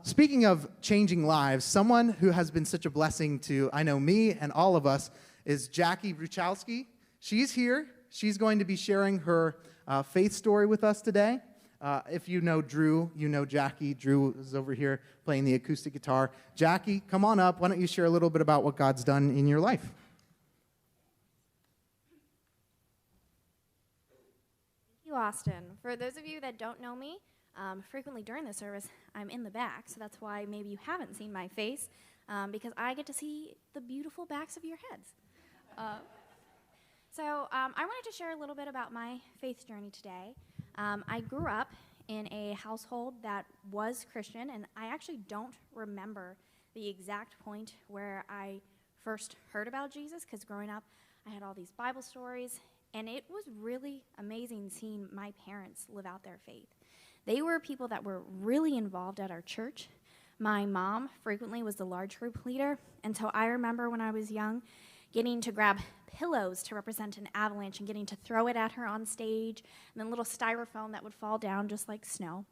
Speaking of changing lives, someone who has been such a blessing to, I know, me and all of us is Jacqui Brzuchalski. She's here. She's going to be sharing her faith story with us today. If you know Drew, you know Jacqui. Drew is over here playing the acoustic guitar. Jacqui, come on up. Why don't you share a little bit about what God's done in your life? Thank you, Austin. For those of you that don't know me, frequently during the service, I'm in the back, so that's why maybe you haven't seen my face, because I get to see the beautiful backs of your heads. So I wanted to share a little bit about my faith journey today. I grew up in a household that was Christian, and I actually don't remember the exact point where I first heard about Jesus, because growing up, I had all these Bible stories, and it was really amazing seeing my parents live out their faith. They were people that were really involved at our church. My mom frequently was the large group leader, and so I remember when I was young getting to grab pillows to represent an avalanche and getting to throw it at her on stage, and then little styrofoam that would fall down just like snow.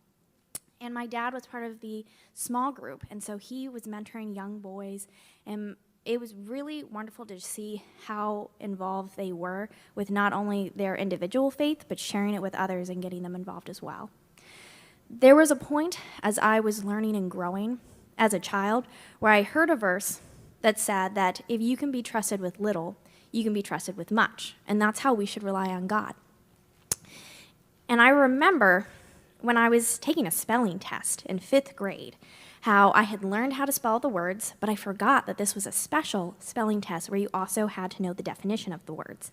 And my dad was part of the small group, and so he was mentoring young boys, and it was really wonderful to see how involved they were with not only their individual faith, but sharing it with others and getting them involved as well. There was a point as I was learning and growing as a child where I heard a verse that said that if you can be trusted with little, you can be trusted with much, and that's how we should rely on God. And I remember when I was taking a spelling test in 5th grade, how I had learned how to spell the words, but I forgot that this was a special spelling test where you also had to know the definition of the words.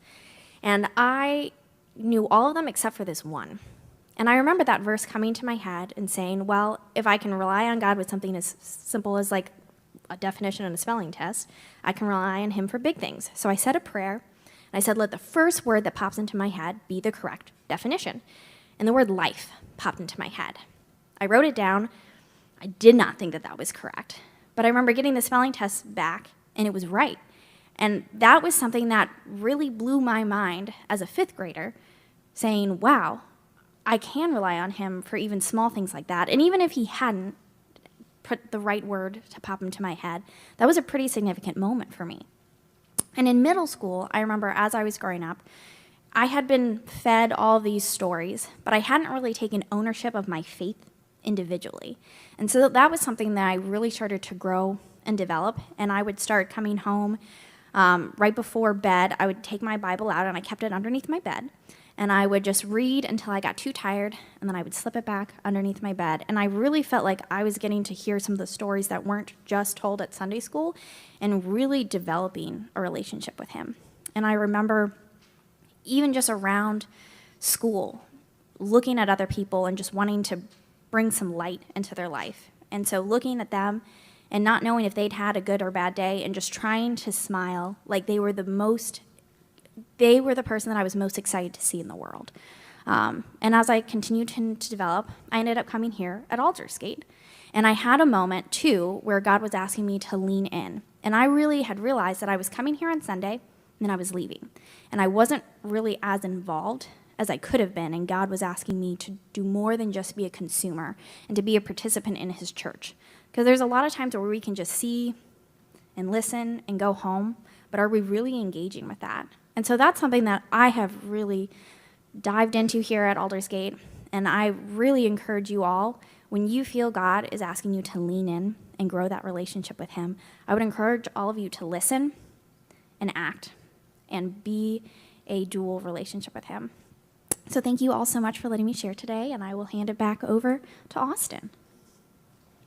And I knew all of them except for this one. And I remember that verse coming to my head and saying, well, if I can rely on God with something as simple as like a definition and a spelling test, I can rely on him for big things. So I said a prayer, and I said, let the first word that pops into my head be the correct definition. And the word life popped into my head. I wrote it down. I did not think that that was correct. But I remember getting the spelling test back, and it was right. And that was something that really blew my mind as a 5th grader, saying, wow, I can rely on him for even small things like that. And even if he hadn't put the right word to pop into my head, that was a pretty significant moment for me. And in middle school, I remember as I was growing up, I had been fed all these stories, but I hadn't really taken ownership of my faith individually. And so that was something that I really started to grow and develop. And I would start coming home right before bed. I would take my Bible out, and I kept it underneath my bed. And I would just read until I got too tired, and then I would slip it back underneath my bed. And I really felt like I was getting to hear some of the stories that weren't just told at Sunday school and really developing a relationship with him. And I remember even just around school, looking at other people and just wanting to bring some light into their life. And so looking at them and not knowing if they'd had a good or bad day and just trying to smile like they were the person that I was most excited to see in the world. And as I continued to develop, I ended up coming here at Aldersgate. And I had a moment, too, where God was asking me to lean in. And I really had realized that I was coming here on Sunday, and then I was leaving. And I wasn't really as involved as I could have been, and God was asking me to do more than just be a consumer and to be a participant in his church. Because there's a lot of times where we can just see and listen and go home, but are we really engaging with that? And so that's something that I have really dived into here at Aldersgate, and I really encourage you all, when you feel God is asking you to lean in and grow that relationship with him, I would encourage all of you to listen and act and be a dual relationship with him. So thank you all so much for letting me share today, and I will hand it back over to Austin.